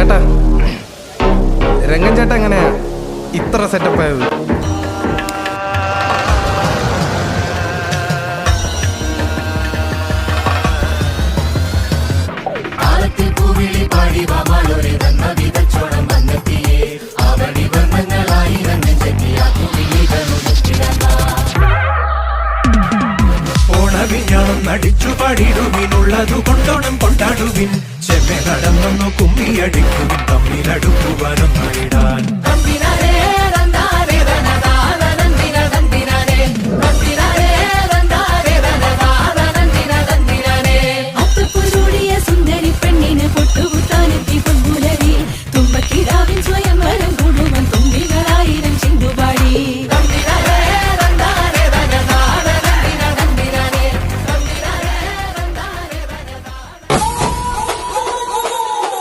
ചേട്ടാ, രംഗൻ ചേട്ടാ എങ്ങനെയാ ഇത്ര സെറ്റപ്പ് ആയത്? ഓണവിഞ്ഞാണം നടിച്ചു പാടിടുവിനുള്ളതു കൊണ്ടോണം കൊണ്ടാടുവിൻ. ചെമ്മ കടന്നു കുമ്മിയടിക്കും തമ്മിലടുക്കുവാനൊന്നിടാൻ.